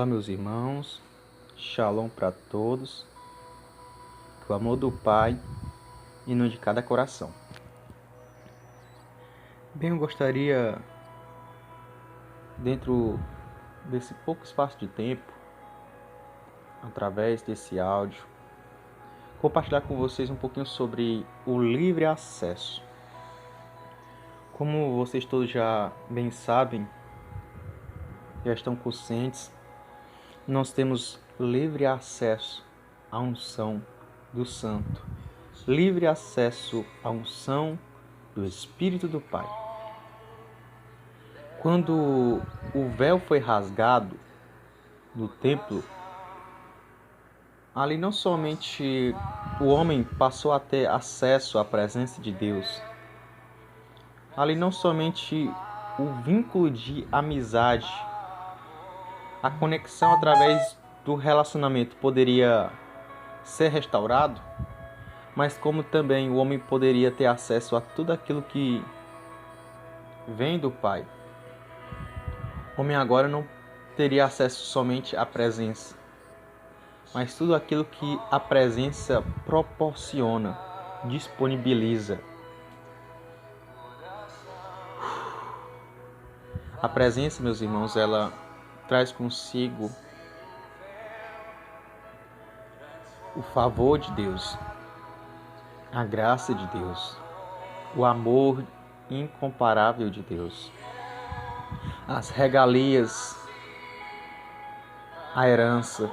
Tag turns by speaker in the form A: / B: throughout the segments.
A: Olá, meus irmãos, Shalom para todos, que o amor do Pai inunde cada coração. Bem, eu gostaria, dentro desse pouco espaço de tempo, através desse áudio, compartilhar com vocês um pouquinho sobre o livre acesso. Como vocês todos já bem sabem, já estão conscientes, nós temos livre acesso à unção do Santo, livre acesso à unção do Espírito do Pai. Quando o véu foi rasgado no templo, ali não somente o homem passou a ter acesso à presença de Deus, ali não somente o vínculo de amizade, a conexão através do relacionamento poderia ser restaurado, mas como também o homem poderia ter acesso a tudo aquilo que vem do Pai. O homem agora não teria acesso somente à presença, mas tudo aquilo que a presença proporciona, disponibiliza. A presença, meus irmãos, ela traz consigo o favor de Deus, a graça de Deus, o amor incomparável de Deus, as regalias, a herança.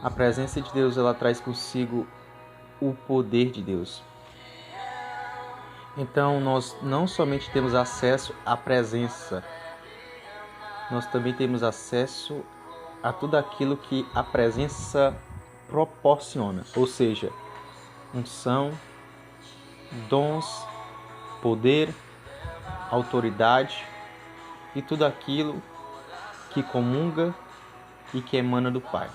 A: A presença de Deus, ela traz consigo o poder de Deus. Então, nós não somente temos acesso à presença, nós também temos acesso a tudo aquilo que a presença proporciona, ou seja, unção, dons, poder, autoridade e tudo aquilo que comunga e que emana do Pai.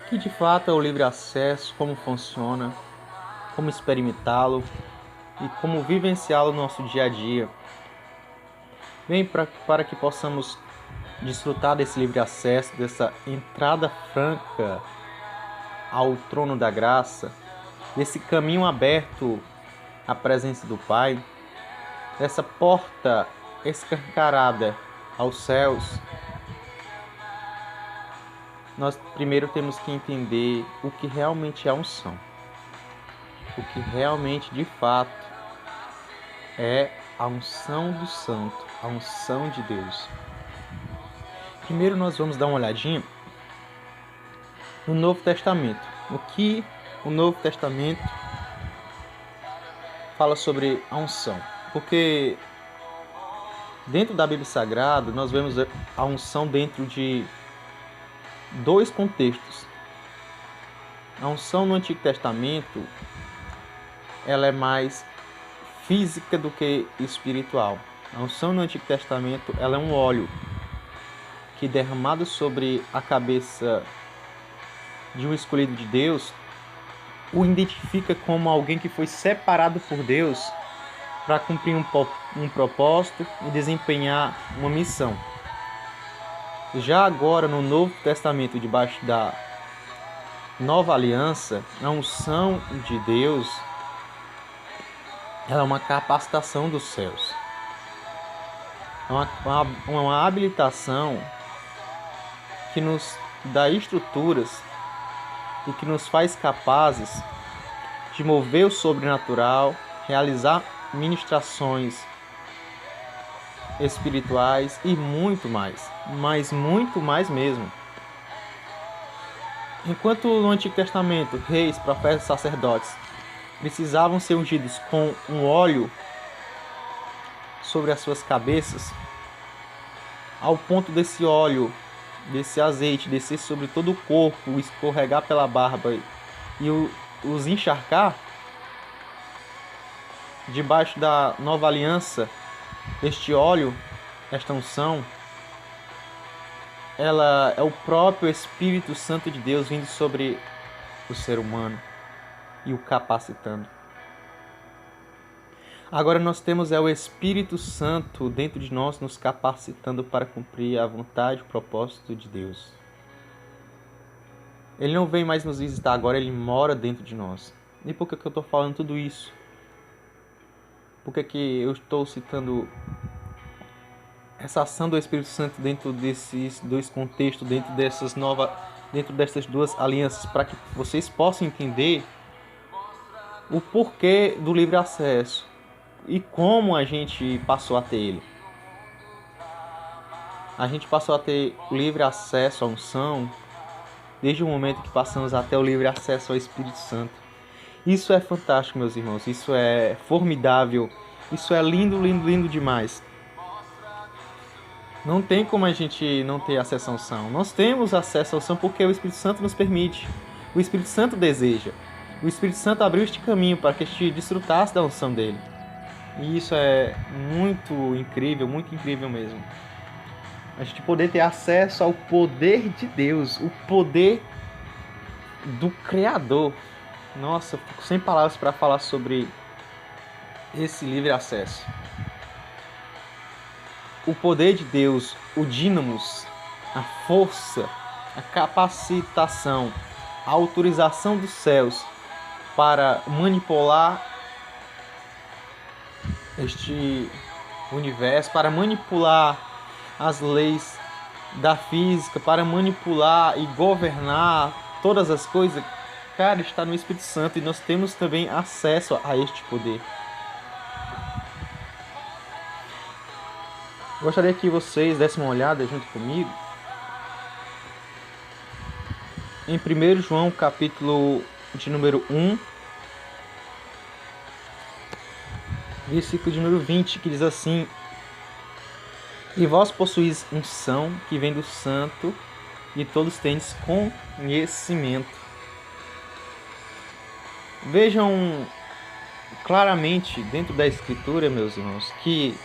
A: Que de fato é o livre acesso, como funciona, como experimentá-lo e como vivenciá-lo no nosso dia a dia. Vem para que possamos desfrutar desse livre acesso, dessa entrada franca ao trono da graça, desse caminho aberto à presença do Pai, dessa porta escancarada aos céus. Nós primeiro temos que entender o que realmente é a unção, o que realmente, de fato, é a unção do Santo, a unção de Deus. Primeiro nós vamos dar uma olhadinha no Novo Testamento, o que o Novo Testamento fala sobre a unção, porque dentro da Bíblia Sagrada nós vemos a unção dentro de dois contextos. A unção no Antigo Testamento, ela é mais física do que espiritual. A unção no Antigo Testamento, ela é um óleo que, derramado sobre a cabeça de um escolhido de Deus, o identifica como alguém que foi separado por Deus para cumprir um propósito e desempenhar uma missão. Já agora, no Novo Testamento, debaixo da Nova Aliança, a unção de Deus, ela é uma capacitação dos céus. É uma habilitação que nos dá estruturas e que nos faz capazes de mover o sobrenatural, realizar ministrações espirituais e muito mais, mas muito mais mesmo. Enquanto no Antigo Testamento reis, profetas e sacerdotes precisavam ser ungidos com um óleo sobre as suas cabeças, ao ponto desse óleo, desse azeite descer sobre todo o corpo, escorregar pela barba e os encharcar, debaixo da Nova Aliança, este óleo, esta unção, ela é o próprio Espírito Santo de Deus vindo sobre o ser humano e o capacitando. Agora nós temos o Espírito Santo dentro de nós, nos capacitando para cumprir a vontade e o propósito de Deus. Ele não vem mais nos visitar, agora ele mora dentro de nós. E por que eu estou falando tudo isso? Por que eu estou citando essa ação do Espírito Santo dentro desses dois contextos, dentro dessas duas alianças, para que vocês possam entender o porquê do livre acesso e como a gente passou a ter ele. A gente passou a ter o livre acesso à unção desde o momento que passamos até o livre acesso ao Espírito Santo. Isso é fantástico, meus irmãos. Isso é formidável. Isso é lindo, lindo, lindo demais. Não tem como a gente não ter acesso à unção. Nós temos acesso à unção porque o Espírito Santo nos permite. O Espírito Santo deseja. O Espírito Santo abriu este caminho para que a gente desfrutasse da unção dele. E isso é muito incrível mesmo. A gente poder ter acesso ao poder de Deus, o poder do Criador. Nossa, eu fico sem palavras para falar sobre esse livre acesso. O poder de Deus, o dínamos, a força, a capacitação, a autorização dos céus para manipular este universo, para manipular as leis da física, para manipular e governar todas as coisas, cara, está no Espírito Santo e nós temos também acesso a este poder. Gostaria que vocês dessem uma olhada junto comigo em 1 João, capítulo de número 1, versículo de número 20, que diz assim: E vós possuís unção que vem do Santo, e todos tendes conhecimento. Vejam claramente dentro da Escritura, meus irmãos, que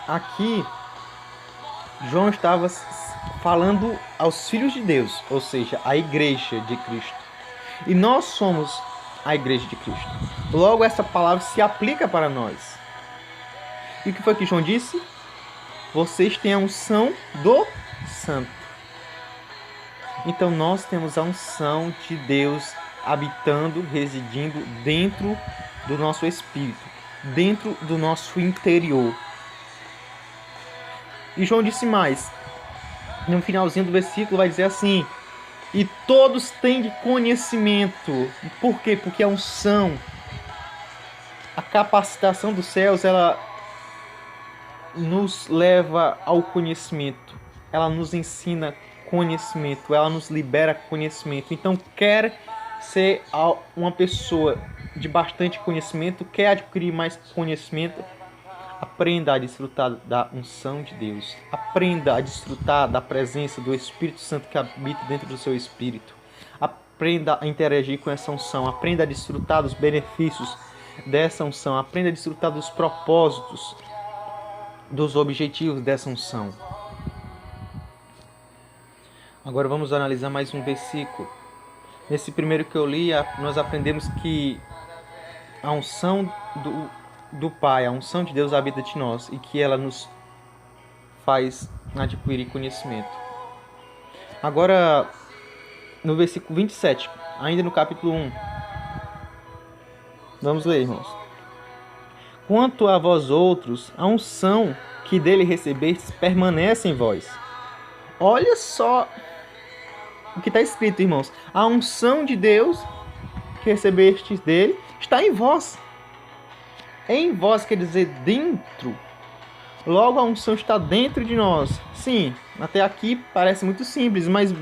A: aqui João estava falando aos filhos de Deus, ou seja, a igreja de Cristo. E nós somos a igreja de Cristo. Logo, essa palavra se aplica para nós. E o que foi que João disse? Vocês têm a unção do Santo. Então nós temos a unção de Deus habitando, residindo dentro do nosso espírito, dentro do nosso interior. E João disse mais. No finalzinho do versículo vai dizer assim: e todos têm de conhecimento. Por quê? Porque a unção, a capacitação dos céus, ela nos leva ao conhecimento. Ela nos ensina conhecimento. Ela nos libera conhecimento. Então, quer ser uma pessoa de bastante conhecimento, quer adquirir mais conhecimento, aprenda a desfrutar da unção de Deus. Aprenda a desfrutar da presença do Espírito Santo que habita dentro do seu espírito. Aprenda a interagir com essa unção. Aprenda a desfrutar dos benefícios dessa unção. Aprenda a desfrutar dos propósitos, dos objetivos dessa unção. Agora vamos analisar mais um versículo. Nesse primeiro que eu li, nós aprendemos que a unção do Pai, a unção de Deus habita de nós e que ela nos faz adquirir conhecimento. Agora, no versículo 27, ainda no capítulo 1, vamos ler, irmãos. Quanto a vós outros, a unção que dele recebestes permanece em vós. Olha só o que está escrito, irmãos. A unção de Deus que recebestes dele está em vós. Em vós quer dizer dentro. Logo, a unção está dentro de nós. Sim, até aqui parece muito simples, mas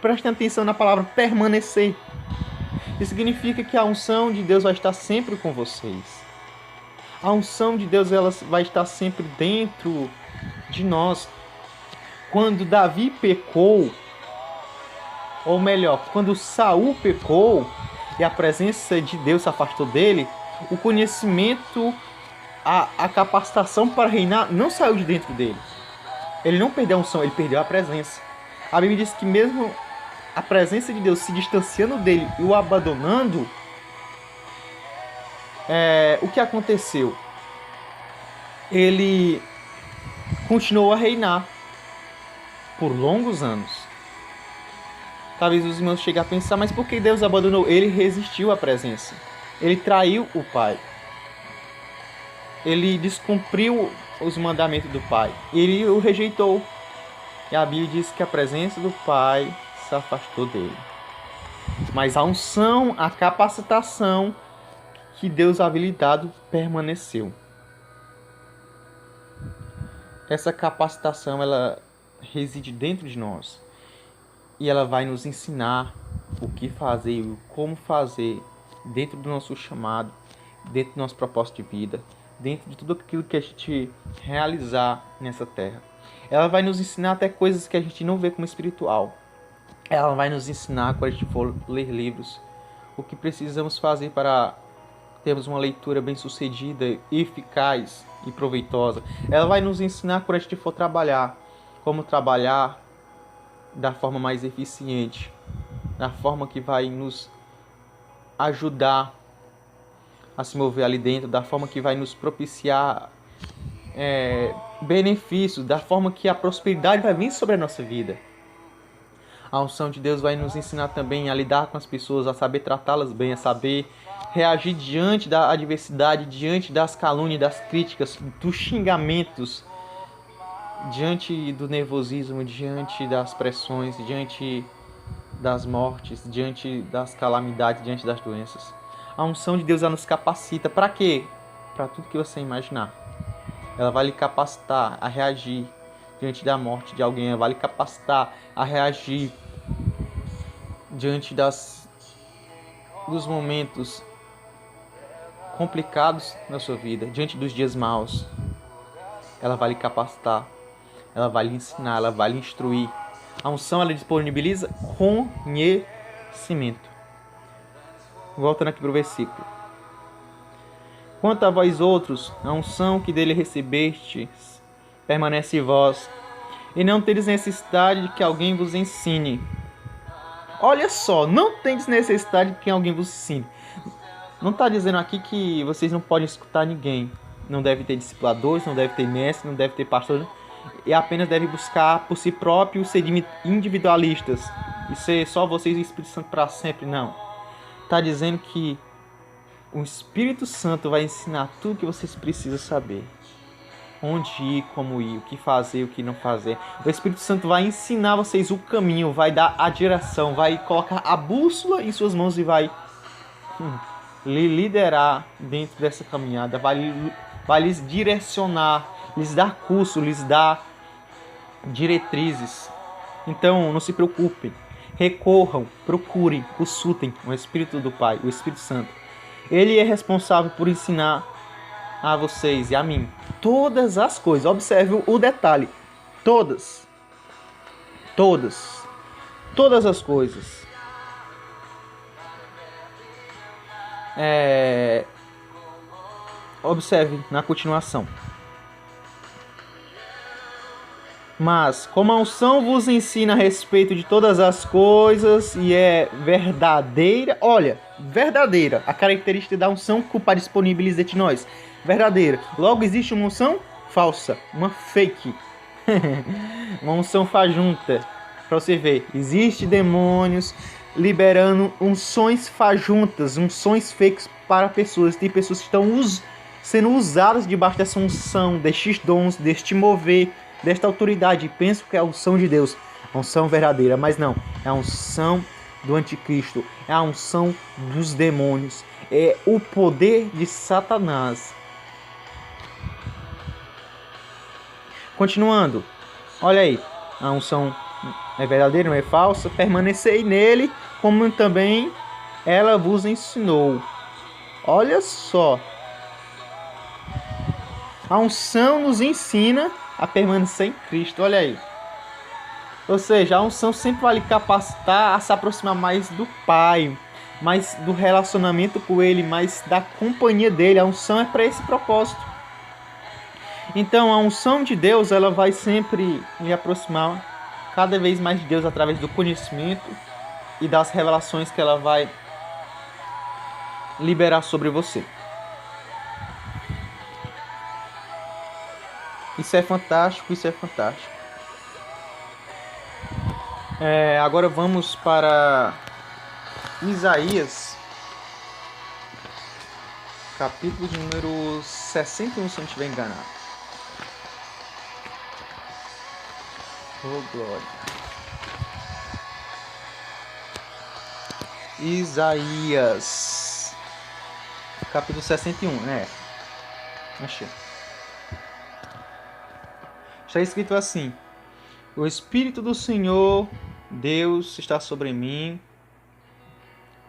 A: prestem atenção na palavra permanecer. Isso significa que a unção de Deus vai estar sempre com vocês. A unção de Deus ela vai estar sempre dentro de nós. Quando Davi pecou, ou melhor, quando Saul pecou e a presença de Deus se afastou dele, o conhecimento, a capacitação para reinar não saiu de dentro dele. Ele não perdeu a unção, ele perdeu a presença. A Bíblia diz que mesmo a presença de Deus se distanciando dele e o abandonando, O que aconteceu? Ele continuou a reinar por longos anos. Talvez os irmãos cheguem a pensar, mas por que Deus abandonou? Ele resistiu à presença. Ele traiu o Pai. Ele descumpriu os mandamentos do Pai. Ele o rejeitou. E a Bíblia diz que a presença do Pai se afastou dele. Mas a unção, a capacitação que Deus havia lhe dado permaneceu. Essa capacitação, ela reside dentro de nós. E ela vai nos ensinar o que fazer e como fazer dentro do nosso chamado, dentro do nosso propósito de vida, dentro de tudo aquilo que a gente realizar nessa terra. Ela vai nos ensinar até coisas que a gente não vê como espiritual. Ela vai nos ensinar, quando a gente for ler livros, o que precisamos fazer para termos uma leitura bem-sucedida, eficaz e proveitosa. Ela vai nos ensinar, quando a gente for trabalhar, como trabalhar da forma mais eficiente, da forma que vai nos ajudar a se mover ali dentro, da forma que vai nos propiciar benefícios, da forma que a prosperidade vai vir sobre a nossa vida. A unção de Deus vai nos ensinar também a lidar com as pessoas, a saber tratá-las bem, a saber reagir diante da adversidade, diante das calúnias, das críticas, dos xingamentos, diante do nervosismo, diante das pressões, diante das mortes, diante das calamidades, diante das doenças. A unção de Deus, ela nos capacita. Para quê? Para tudo que você imaginar. Ela vai lhe capacitar a reagir diante da morte de alguém. Ela vai lhe capacitar a reagir diante dos momentos complicados na sua vida, diante dos dias maus. Ela vai lhe capacitar. Ela vai lhe ensinar, ela vai lhe instruir. A unção, ela disponibiliza conhecimento. Voltando aqui para o versículo. Quanto a vós outros, a unção que dele recebestes permanece em vós, e não tendes necessidade de que alguém vos ensine. Olha só, não tendes necessidade de que alguém vos ensine. Não está dizendo aqui que vocês não podem escutar ninguém. Não deve ter discipuladores, não deve ter mestre, não deve ter pastor. E apenas deve buscar por si próprio ser individualistas. E ser só vocês e o Espírito Santo para sempre. Não. Está dizendo que o Espírito Santo vai ensinar tudo que vocês precisam saber. Onde ir, como ir, o que fazer, o que não fazer. O Espírito Santo vai ensinar vocês o caminho, vai dar a direção, vai colocar a bússola em suas mãos e vai lhe liderar dentro dessa caminhada, vai lhes direcionar, lhes dar curso, lhes dar diretrizes. Então, não se preocupem, recorram, procurem, consultem o Espírito do Pai, o Espírito Santo. Ele é responsável por ensinar a vocês e a mim todas as coisas. Observe o detalhe. Todas as coisas. Observe na continuação. Mas, como a unção vos ensina a respeito de todas as coisas e é verdadeira, olha, verdadeira, a característica da unção que o Pai disponibiliza de nós, verdadeira. Logo existe uma unção falsa, uma fake, uma unção fajunta. Para você ver, existe demônios liberando unções fajuntas, unções fakes para pessoas. Tem pessoas que estão sendo usadas debaixo dessa unção, destes dons, deste mover, desta autoridade. Penso que é a unção de Deus, a unção verdadeira, mas não, é a unção do anticristo, é a unção dos demônios, é o poder de Satanás. Continuando, olha aí, a unção é verdadeira, não é falsa. Permanecei nele, como também ela vos ensinou. Olha só, a unção nos ensina a permanecer em Cristo, olha aí. Ou seja, a unção sempre vai lhe capacitar a se aproximar mais do Pai, mais do relacionamento com Ele, mais da companhia dele. A unção é para esse propósito. Então, a unção de Deus, ela vai sempre lhe aproximar cada vez mais de Deus através do conhecimento e das revelações que ela vai liberar sobre você. Isso é fantástico, isso é fantástico. Agora vamos para Isaías, capítulo de número 61, se eu não estiver enganado. Oh, glória. Isaías, capítulo 61, né? Achei. Está escrito assim: o Espírito do Senhor Deus está sobre mim,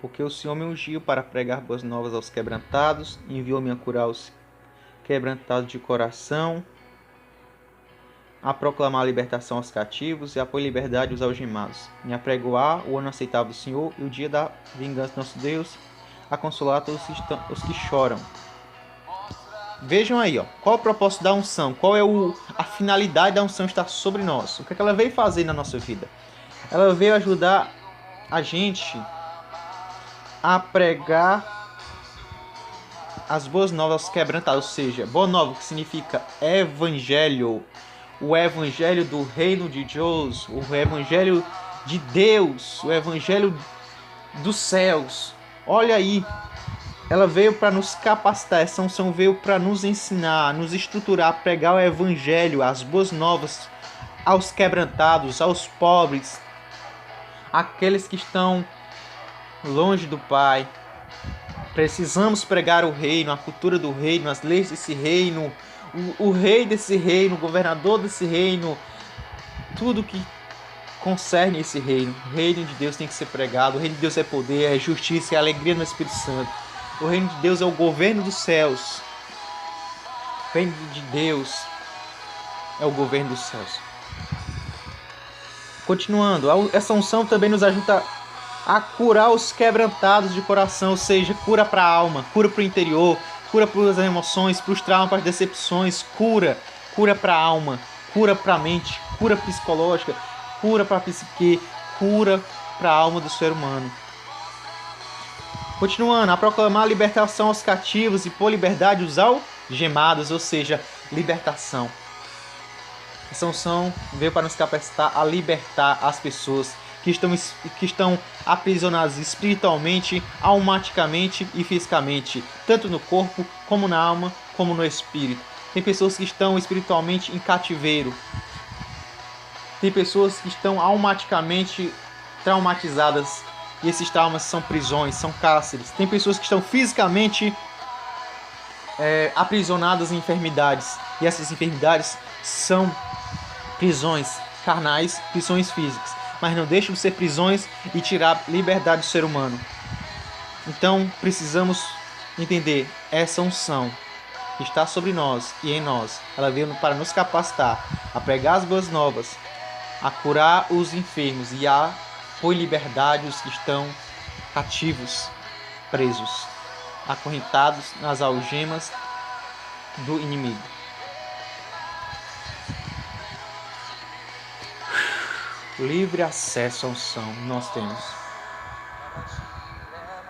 A: porque o Senhor me ungiu para pregar boas novas aos quebrantados, enviou-me a curar os quebrantados de coração, a proclamar a libertação aos cativos e a pôr liberdade aos algemados, e a pregoar o ano aceitável do Senhor e o dia da vingança do nosso Deus, a consolar todos os que choram. Vejam aí, ó, qual é o propósito da unção, qual é a finalidade da unção estar sobre nós, o que ela veio fazer na nossa vida. Ela veio ajudar a gente a pregar as boas novas quebrantadas, ou seja, boa nova que significa evangelho, o evangelho do reino de Deus, o evangelho de Deus, o evangelho dos céus. Olha aí, ela veio para nos capacitar, essa unção veio para nos ensinar, nos estruturar, a pregar o evangelho, as boas novas aos quebrantados, aos pobres, aqueles que estão longe do Pai. Precisamos pregar o reino, a cultura do reino, as leis desse reino, o rei desse reino, o governador desse reino, tudo que concerne esse reino. O reino de Deus tem que ser pregado. O reino de Deus é poder, é justiça, é alegria no Espírito Santo. O reino de Deus é o governo dos céus. O reino de Deus é o governo dos céus. Continuando, essa unção também nos ajuda a curar os quebrantados de coração, ou seja, cura para a alma, cura para o interior, cura para as emoções, para os traumas, para as decepções, cura para a alma, cura para a mente, cura psicológica, cura para a psique, cura para a alma do ser humano. Continuando, a proclamar a libertação aos cativos e pôr liberdade aos algemados, ou seja, libertação. Essa unção veio para nos capacitar a libertar as pessoas que estão aprisionadas espiritualmente, almaticamente e fisicamente, tanto no corpo, como na alma, como no espírito. Tem pessoas que estão espiritualmente em cativeiro. Tem pessoas que estão almaticamente traumatizadas, e esses traumas são prisões, são cárceres. Tem pessoas que estão fisicamente aprisionadas em enfermidades, e essas enfermidades são prisões carnais, prisões físicas, mas não deixam de ser prisões e tirar liberdade do ser humano. Então precisamos entender essa unção que está sobre nós e em nós. Ela veio para nos capacitar a pregar as boas novas, a curar os enfermos e a pôr em liberdade os que estão cativos, presos, acorrentados nas algemas do inimigo. Livre acesso à unção nós temos.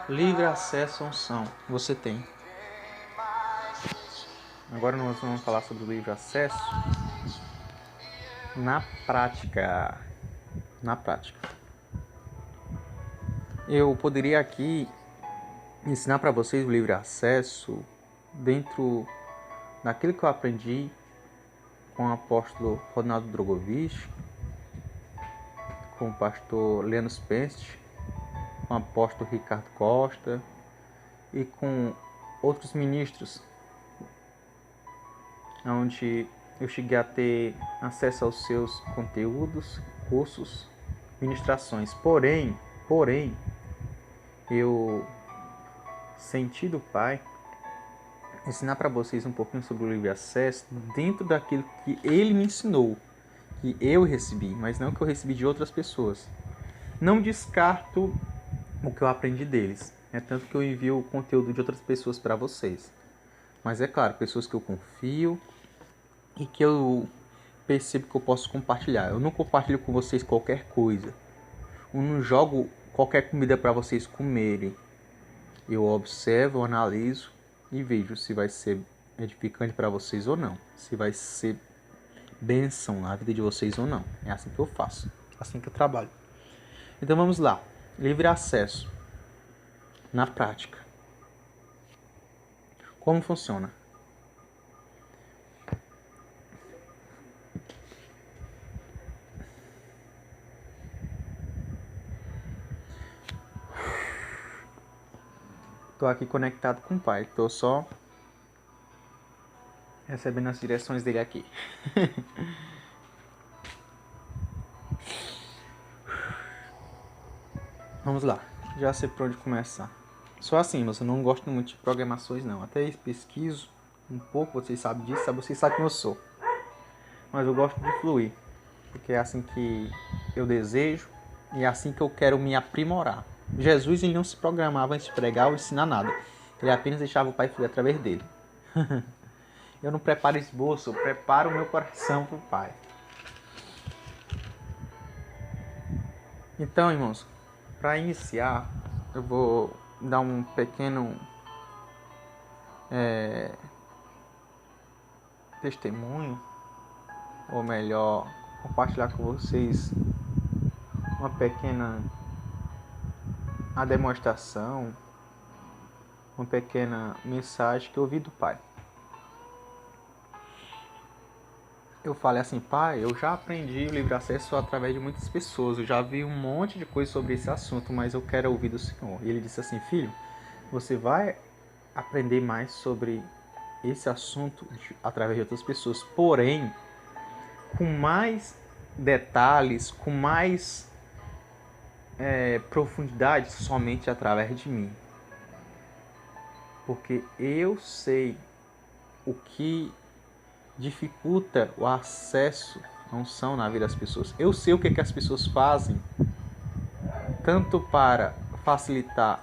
A: Livre acesso à unção você tem. Agora nós vamos falar sobre o livre acesso na prática. Na prática. Eu poderia aqui ensinar para vocês o livre acesso dentro daquilo que eu aprendi com o apóstolo Ronaldo Drogovic, com o pastor Lenus Pence, com o apóstolo Ricardo Costa e com outros ministros, onde eu cheguei a ter acesso aos seus conteúdos, cursos, ministrações. Porém, eu senti do Pai ensinar para vocês um pouquinho sobre o livre acesso dentro daquilo que Ele me ensinou, que eu recebi, mas não que eu recebi de outras pessoas. Não descarto o que eu aprendi deles, tanto que eu envio o conteúdo de outras pessoas para vocês. Mas é claro, pessoas que eu confio e que eu percebo que eu posso compartilhar. Eu não compartilho com vocês qualquer coisa. Eu não jogo qualquer comida para vocês comerem. Eu observo, eu analiso e vejo se vai ser edificante para vocês ou não. Se vai ser bênção na vida de vocês ou não. É assim que eu faço, assim que eu trabalho. Então vamos lá. Livre acesso. Na prática. Como funciona? Estou aqui conectado com o pai. Estou só recebendo as direções dele aqui. Vamos lá. Já sei por onde começar. Só assim, mas eu não gosto muito de programações não. Até pesquiso um pouco, vocês sabem disso, vocês sabem quem eu sou. Mas eu gosto de fluir. Porque é assim que eu desejo e é assim que eu quero me aprimorar. Jesus ele não se programava antes de pregar ou ensinar nada. Ele apenas deixava o Pai fluir através dele. Eu não preparo esboço, eu preparo o meu coração para o Pai. Então, irmãos, para iniciar, eu vou dar um pequeno testemunho, ou melhor, compartilhar com vocês uma pequena demonstração, uma pequena mensagem que eu ouvi do Pai. Eu falei assim, pai, eu já aprendi o livre acesso através de muitas pessoas, eu já vi um monte de coisa sobre esse assunto, mas eu quero ouvir do Senhor. E ele disse assim, filho, você vai aprender mais sobre esse assunto através de outras pessoas, porém, com mais detalhes, com mais profundidade, somente através de mim. Porque eu sei o que dificulta o acesso à unção na vida das pessoas. Eu sei o que as pessoas fazem, tanto para facilitar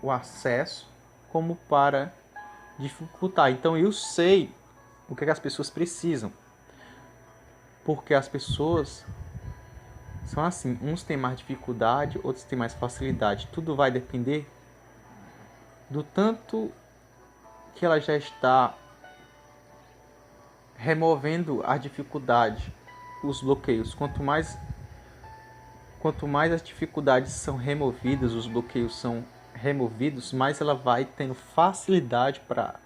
A: o acesso, como para dificultar. Então eu sei o que as pessoas precisam. Porque as pessoas são assim, uns têm mais dificuldade, outros têm mais facilidade. Tudo vai depender do tanto que ela já está removendo a dificuldade, os bloqueios. Quanto mais as dificuldades são removidas, os bloqueios são removidos, mais ela vai tendo facilidade para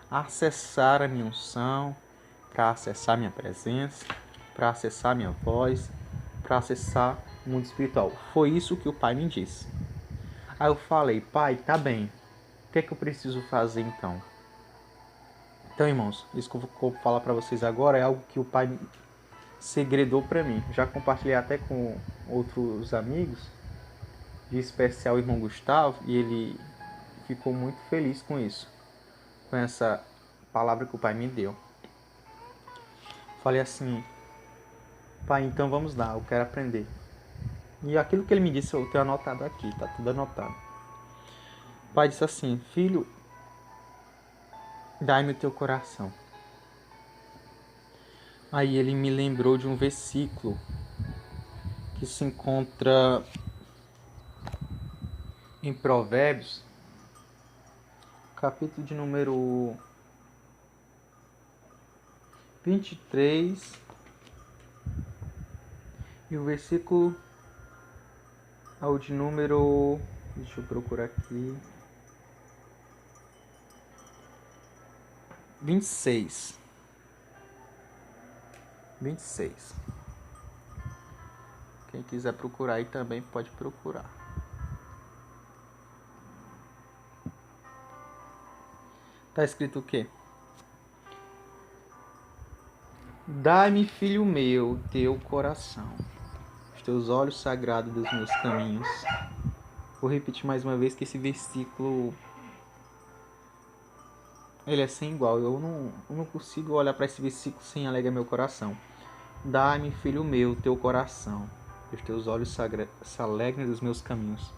A: acessar a minha unção, para acessar minha presença, para acessar minha voz, para acessar o mundo espiritual. Foi isso que o pai me disse. Aí eu falei, pai, tá bem. O que é que eu preciso fazer então? Então, irmãos, isso que eu vou falar para vocês agora é algo que o pai segredou para mim. Já compartilhei até com outros amigos, de especial o irmão Gustavo, e ele ficou muito feliz com isso, com essa palavra que o pai me deu. Falei assim, pai, então vamos lá, eu quero aprender. E aquilo que ele me disse eu tenho anotado aqui, tá tudo anotado. O pai disse assim, filho, dai-me o teu coração. Aí ele me lembrou de um versículo que se encontra em Provérbios, capítulo de número 23, e o versículo ao de número, deixa eu procurar aqui, 26. Quem quiser procurar aí também pode procurar. Tá escrito o quê? Dai-me, filho meu, teu coração, os teus olhos sagrados dos meus caminhos. Vou repetir mais uma vez que esse versículo ele é sem igual. Eu não consigo olhar para esse versículo sem alegrar meu coração. Dai-me, filho meu, teu coração, os teus olhos se alegrem dos meus caminhos.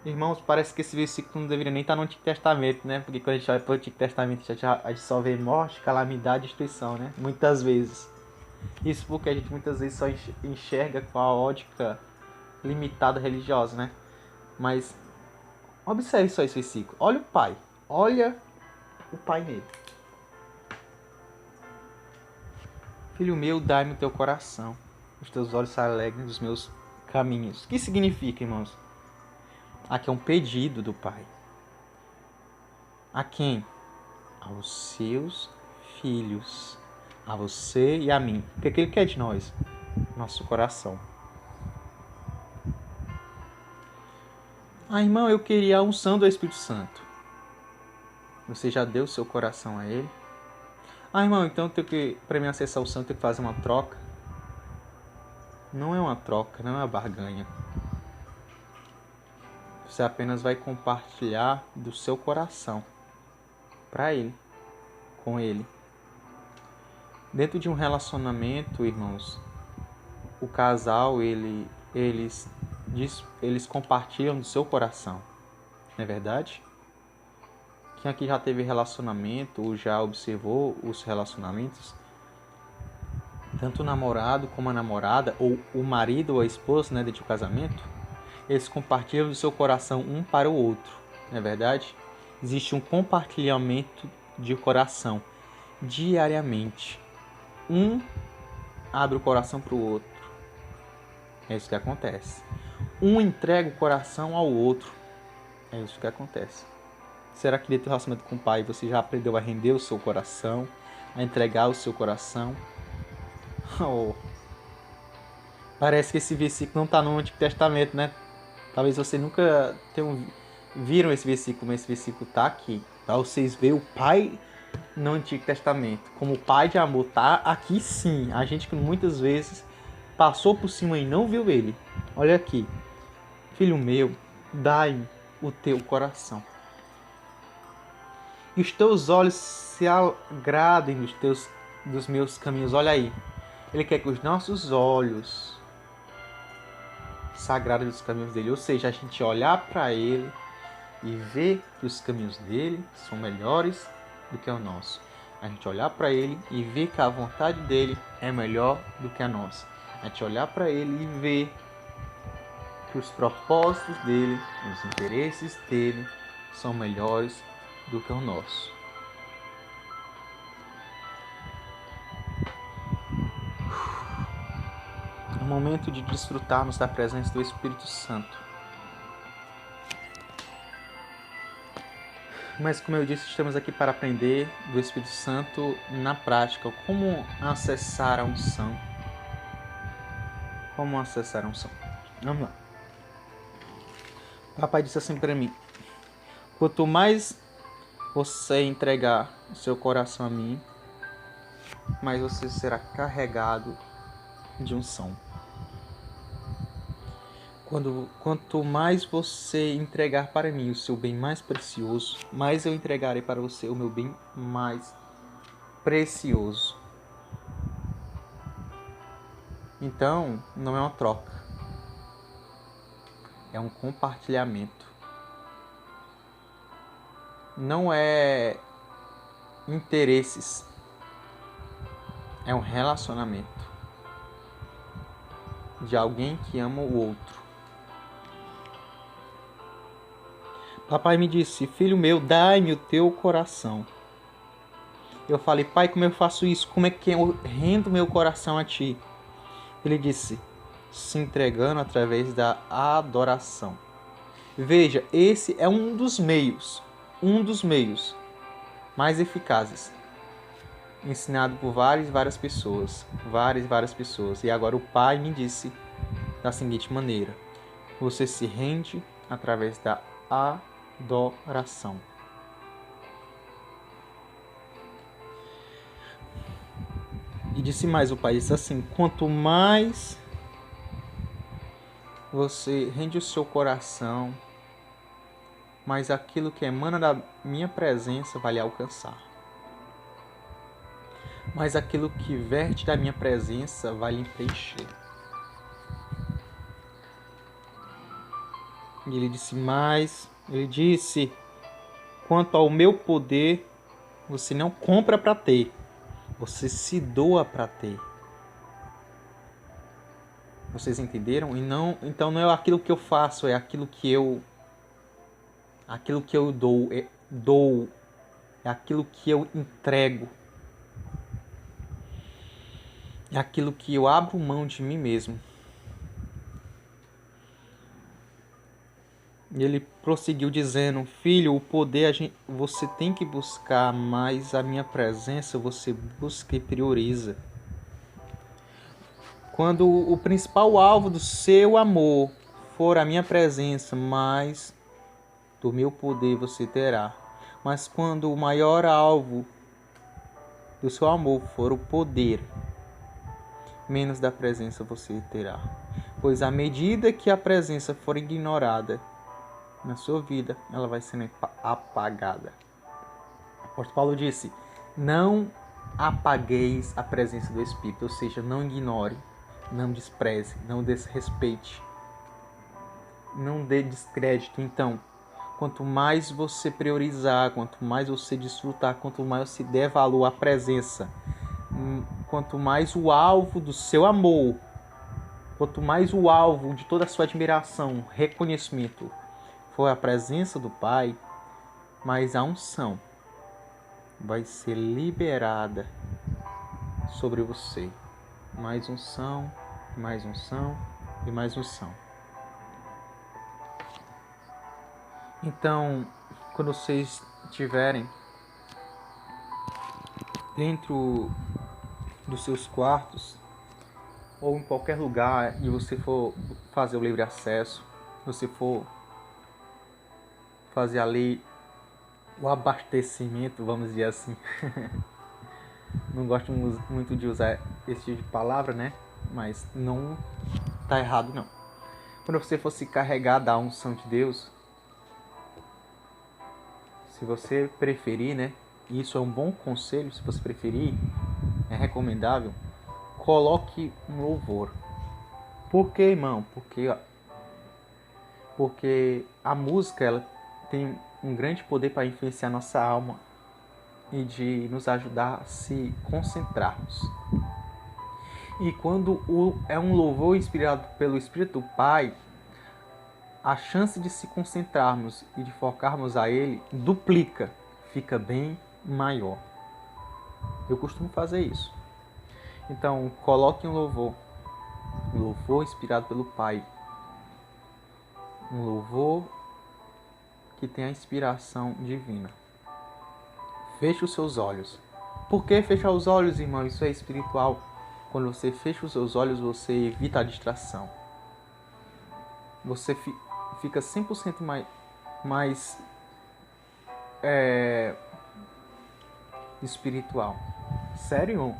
A: Irmãos, parece que esse versículo não deveria nem estar no Antigo Testamento, né? Porque quando a gente olha para o Antigo Testamento, a gente só vê morte, calamidade e destruição, né? Muitas vezes. Isso porque a gente muitas vezes só enxerga com a ótica limitada religiosa, né? Mas observe só esse versículo. Olha o pai. Olha o pai nele. Filho meu, dai-me o teu coração. Os teus olhos se alegrem dos meus caminhos. O que significa, irmãos? Aqui é um pedido do Pai. A quem? Aos seus filhos. A você e a mim. O que Ele quer de nós? Nosso coração. Ah, irmão, eu queria a unção do Espírito Santo. Você já deu o seu coração a Ele? Ah, irmão, então para mim acessar a unção eu tenho que fazer uma troca? Não é uma troca, não é uma barganha. Você apenas vai compartilhar do seu coração para Ele, com Ele. Dentro de um relacionamento, irmãos, o casal, eles compartilham do seu coração. Não é verdade? Quem aqui já teve relacionamento ou já observou os relacionamentos, tanto o namorado como a namorada, ou o marido ou a esposa, né, dentro do casamento, eles compartilham do seu coração um para o outro. Não é verdade? Existe um compartilhamento de coração diariamente. Um abre o coração para o outro. É isso que acontece. Um entrega o coração ao outro. É isso que acontece. Será que dentro do relacionamento com o Pai você já aprendeu a render o seu coração, a entregar o seu coração? Oh. Parece que esse versículo não está no Antigo Testamento, né? Talvez você nunca viram esse versículo, mas esse versículo está aqui. Para vocês verem o Pai no Antigo Testamento. Como o Pai de amor está aqui sim. A gente que muitas vezes passou por cima e não viu ele. Olha aqui. Filho meu, dai-me o teu coração. E os teus olhos se agradem dos meus caminhos. Olha aí. Ele quer que os nossos olhos se agradem dos caminhos dele. Ou seja, a gente olhar para ele e ver que os caminhos dele são melhores do que o nosso. A gente olhar para ele e ver que a vontade dele é melhor do que a nossa. A gente olhar para ele e ver que os propósitos dele, os interesses dele são melhores do que o nosso. É o momento de desfrutarmos da presença do Espírito Santo. Mas, como eu disse, estamos aqui para aprender do Espírito Santo na prática. Como acessar a unção? Como acessar a unção? Vamos lá. O papai disse assim para mim: quanto mais você entregar o seu coração a mim, mais você será carregado de unção. Quanto mais você entregar para mim o seu bem mais precioso, mais eu entregarei para você o meu bem mais precioso. Então, não é uma troca. É um compartilhamento. Não é interesses. É um relacionamento de alguém que ama o outro. Papai me disse: filho meu, dai-me o teu coração. Eu falei: pai, como eu faço isso? Como é que eu rendo meu coração a ti? Ele disse: se entregando através da adoração. Veja, esse é um dos meios mais eficazes, ensinado por várias pessoas. E agora o pai me disse da seguinte maneira: você se rende através da adoração. E disse mais, o pai disse assim: quanto mais você rende o seu coração, mais aquilo que emana da minha presença vai lhe alcançar. Mas aquilo que verte da minha presença vai lhe preencher. E ele disse mais, quanto ao meu poder, você não compra para ter, você se doa para ter. Vocês entenderam? Então não é aquilo que eu faço, é aquilo que eu dou, é aquilo que eu entrego. aquilo que eu abro mão de mim mesmo. E ele prosseguiu dizendo: filho, o poder você tem que buscar, mas a minha presença você busca e prioriza. Quando o principal alvo do seu amor for a minha presença, mais do meu poder você terá. Mas quando o maior alvo do seu amor for o poder, menos da presença você terá. Pois à medida que a presença for ignorada na sua vida, ela vai sendo apagada. O apóstolo Paulo disse: não apagueis a presença do Espírito, ou seja, não ignore, não despreze, não desrespeite, não dê descrédito. Então, quanto mais você priorizar, quanto mais você desfrutar, quanto mais você der valor à presença, quanto mais o alvo do seu amor, quanto mais o alvo de toda a sua admiração, reconhecimento for a presença do Pai, mais a unção vai ser liberada sobre você. Mais unção, mais unção e mais unção. Então, quando vocês estiverem dentro dos seus quartos ou em qualquer lugar e você for fazer o livre acesso, você for fazer ali o abastecimento, vamos dizer assim. Não gosto muito de usar esse tipo de palavra, né? Mas não tá errado, não. Quando você for se carregar da unção de Deus, se você preferir, né? Isso é um bom conselho, se você preferir, é recomendável, coloque um louvor. Por quê, irmão? Porque a música, ela tem um grande poder para influenciar nossa alma e de nos ajudar a se concentrarmos. E quando é um louvor inspirado pelo Espírito do Pai, a chance de se concentrarmos e de focarmos a Ele duplica, fica bem maior. Eu costumo fazer isso. Então, coloque um louvor inspirado pelo Pai, um louvor que tem a inspiração divina. Feche os seus olhos. Por que fechar os olhos, irmão? Isso é espiritual. Quando você fecha os seus olhos, você evita a distração. Você fica 100% mais espiritual. Sério, irmão?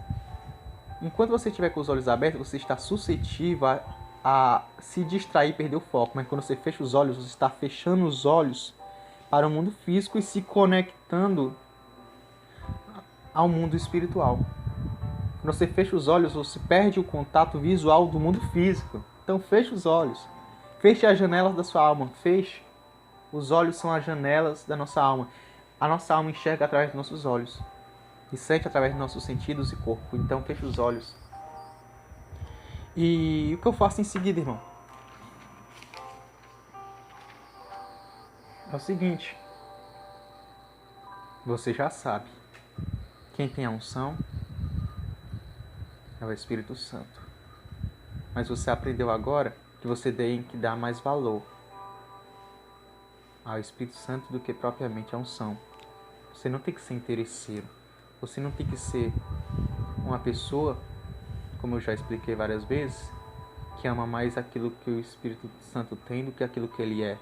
A: Enquanto você estiver com os olhos abertos, você está suscetível a se distrair e perder o foco. Mas quando você fecha os olhos, você está fechando os olhos para o mundo físico e se conectando ao mundo espiritual. Quando você fecha os olhos, você perde o contato visual do mundo físico. Então feche os olhos. Feche as janelas da sua alma. Feche. Os olhos são as janelas da nossa alma. A nossa alma enxerga através dos nossos olhos. E sente através dos nossos sentidos e corpo. Então feche os olhos. E o que eu faço em seguida, irmão? É o seguinte. Você já sabe. Quem tem a unção é o Espírito Santo. Mas você aprendeu agora que você tem que dar mais valor ao Espírito Santo do que propriamente a unção. Você não tem que ser interesseiro. Você não tem que ser uma pessoa, como eu já expliquei várias vezes, que ama mais aquilo que o Espírito Santo tem do que aquilo que ele é.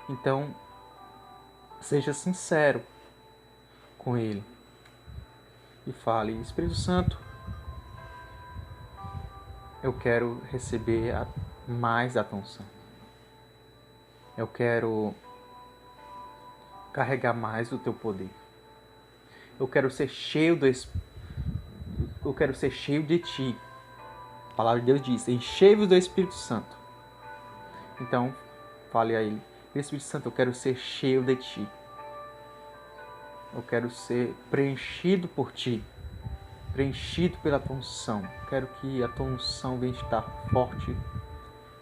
A: Então, seja sincero com ele. E fale: Espírito Santo, eu quero receber mais da tua unção. Eu quero carregar mais do teu poder. Eu quero ser cheio de ti. A palavra de Deus diz: enchei-vos do Espírito Santo. Então, fale a ele: Espírito Santo, eu quero ser cheio de ti. Eu quero ser preenchido por ti. Preenchido pela tua unção. Quero que a tua unção venha estar forte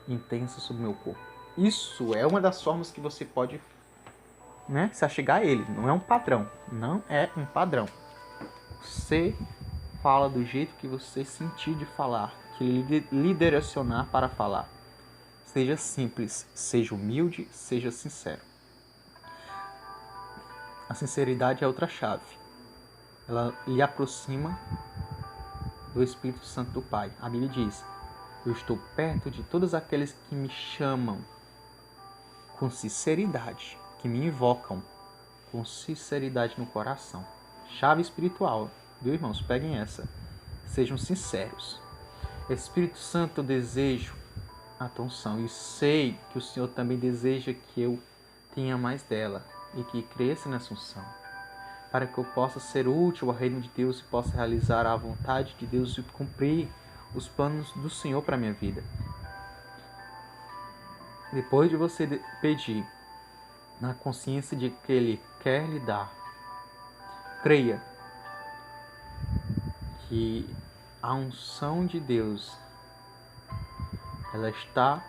A: e intensa sobre o meu corpo. Isso é uma das formas que você pode, se achegar a ele. Não é um padrão. Não é um padrão. Você fala do jeito que você sentir de falar, que lhe direcionar para falar. Seja simples, seja humilde, seja sincero. A sinceridade é outra chave. Ela lhe aproxima do Espírito Santo do Pai. A Bíblia diz: eu estou perto de todos aqueles que me chamam com sinceridade, que me invocam com sinceridade no coração. Chave espiritual, viu, irmãos? Peguem essa. Sejam sinceros. Espírito Santo, eu desejo a tua unção e sei que o Senhor também deseja que eu tenha mais dela e que cresça nessa unção, para que eu possa ser útil ao reino de Deus e possa realizar a vontade de Deus e cumprir os planos do Senhor para a minha vida. Depois de você pedir, na consciência de que Ele quer lhe dar, creia que a unção de Deus, ela está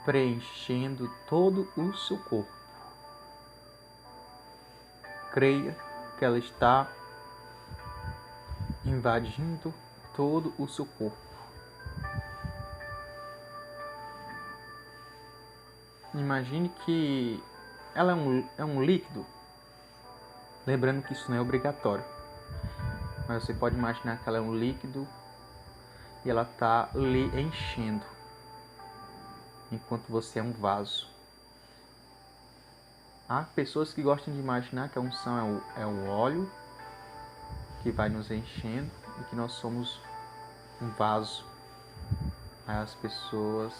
A: preenchendo todo o seu corpo. Creia que ela está invadindo todo o seu corpo. Imagine que ela é um líquido. Lembrando que isso não é obrigatório. Mas você pode imaginar que ela é um líquido e ela está lhe enchendo, enquanto você é um vaso. Há pessoas que gostam de imaginar que a unção é o óleo que vai nos enchendo e que nós somos um vaso. Aí as pessoas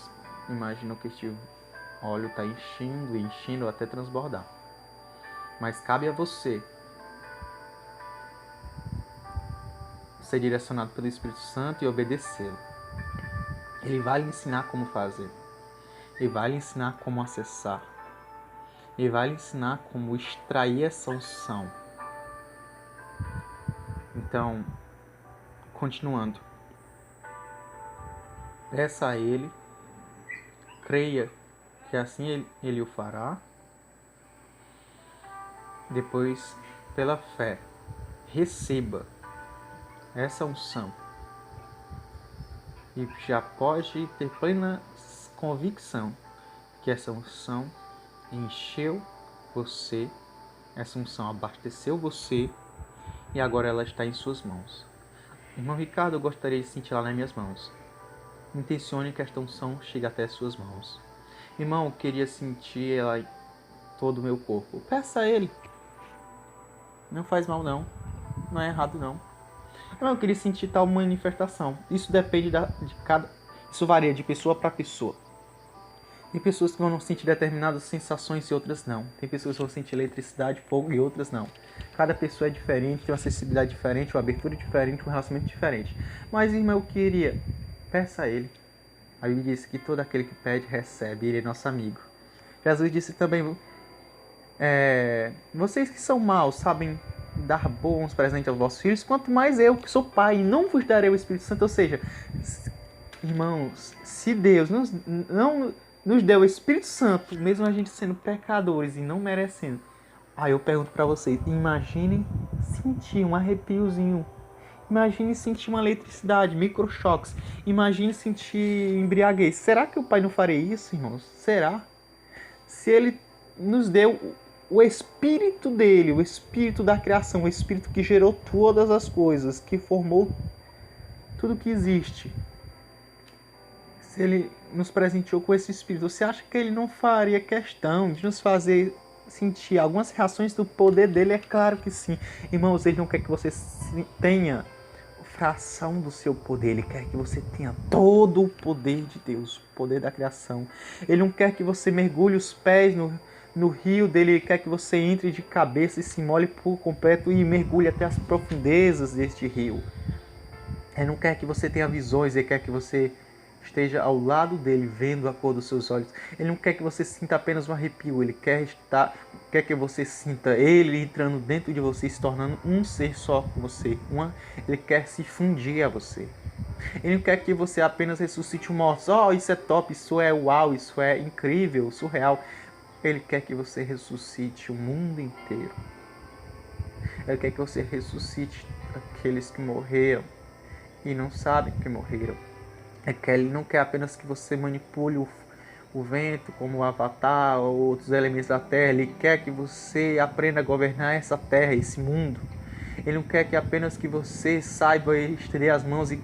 A: imaginam que este óleo está enchendo até transbordar. Mas cabe a você ser direcionado pelo Espírito Santo e obedecê-lo. Ele vai lhe ensinar como fazer. Ele vai lhe ensinar como acessar. Ele vai lhe ensinar como extrair essa unção. Então, continuando. Peça a Ele, creia que assim Ele o fará. Depois, pela fé, receba essa unção. E já pode ter plena convicção que essa unção encheu você, essa unção abasteceu você e agora ela está em suas mãos. Irmão Ricardo, eu gostaria de sentir ela nas minhas mãos. Intencione que esta unção chegue até as suas mãos. Irmão, eu queria sentir ela em todo o meu corpo. Peça a Ele. Não faz mal não. Não é errado não. Irmão, eu queria sentir tal manifestação. Isso depende de cada... Isso varia de pessoa para pessoa. Tem pessoas que vão sentir determinadas sensações e outras não. Tem pessoas que vão sentir eletricidade, fogo e outras não. Cada pessoa é diferente, tem uma sensibilidade diferente, uma abertura diferente, um relacionamento diferente. Mas, irmão, eu queria... Peça a Ele. A Bíblia diz que todo aquele que pede, recebe. Ele é nosso amigo. Jesus disse também... vocês que são maus, sabem dar bons presentes aos vossos filhos, quanto mais eu, que sou pai, não vos darei o Espírito Santo. Ou seja, irmãos, se Deus não nos deu o Espírito Santo, mesmo a gente sendo pecadores e não merecendo, aí eu pergunto para vocês, imaginem sentir um arrepiozinho, imagine sentir uma eletricidade, microchoques, imagine sentir embriaguez. Será que o Pai não faria isso, irmãos? Será? Se Ele nos deu o Espírito dele, o Espírito da criação, o Espírito que gerou todas as coisas, que formou tudo que existe. Se Ele nos presenteou com esse Espírito, você acha que Ele não faria questão de nos fazer sentir algumas reações do poder dele? É claro que sim. Irmãos, Ele não quer que você tenha fração do seu poder. Ele quer que você tenha todo o poder de Deus, o poder da criação. Ele não quer que você mergulhe os pés no rio dele. Ele quer que você entre de cabeça e se molhe por completo e mergulhe até as profundezas deste rio. Ele não quer que você tenha visões, ele quer que você esteja ao lado dele, vendo a cor dos seus olhos. Ele não quer que você sinta apenas um arrepio, ele quer que você sinta ele entrando dentro de você, se tornando um ser só com você. Ele quer se fundir a você. Ele não quer que você apenas ressuscite um morto. Oh, isso é top, isso é uau, isso é incrível, surreal. Ele quer que você ressuscite o mundo inteiro. Ele quer que você ressuscite aqueles que morreram e não sabem que morreram. Ele não quer apenas que você manipule o vento como o Avatar ou outros elementos da Terra. Ele quer que você aprenda a governar essa Terra, esse mundo. Ele não quer que apenas que você saiba estender as mãos e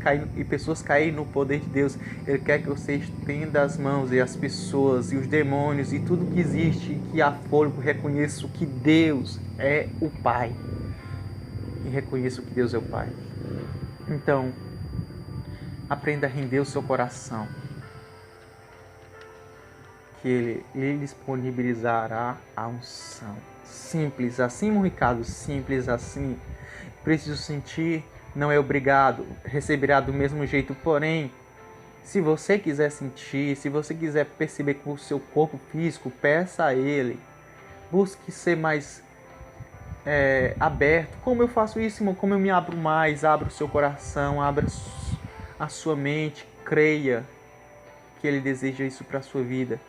A: pessoas caírem no poder de Deus. Ele quer que você estenda as mãos e as pessoas e os demônios e tudo que existe, que há fôlego, reconheça que Deus é o Pai. E reconheça que Deus é o Pai. Então, aprenda a render o seu coração, que Ele lhe disponibilizará a unção. Simples assim, meu Ricardo, simples assim. Preciso sentir, não é obrigado, receberá do mesmo jeito. Porém, se você quiser sentir, se você quiser perceber com o seu corpo físico, peça a Ele. Busque ser mais aberto. Como eu faço isso, irmão? Como eu me abro mais? Abra o seu coração, abra a sua mente, creia que Ele deseja isso para a sua vida.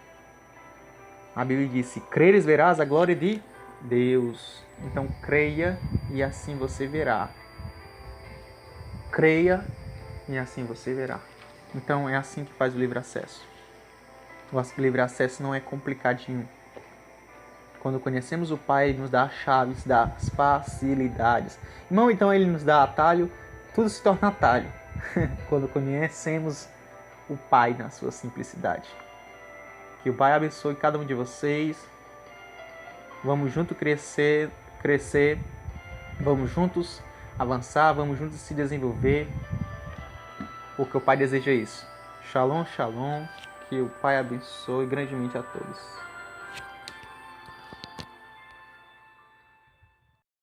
A: A Bíblia diz: se creres, verás a glória de Deus. Então creia e assim você verá. Creia e assim você verá. Então é assim que faz o livre acesso. O livre acesso não é complicadinho. Quando conhecemos o Pai, Ele nos dá as chaves das facilidades. Irmão, então Ele nos dá atalho, tudo se torna atalho. Quando conhecemos o Pai na sua simplicidade. Que o Pai abençoe cada um de vocês. Vamos juntos crescer. Vamos juntos avançar, vamos juntos se desenvolver. Porque o Pai deseja isso. Shalom, shalom. Que o Pai abençoe grandemente a todos.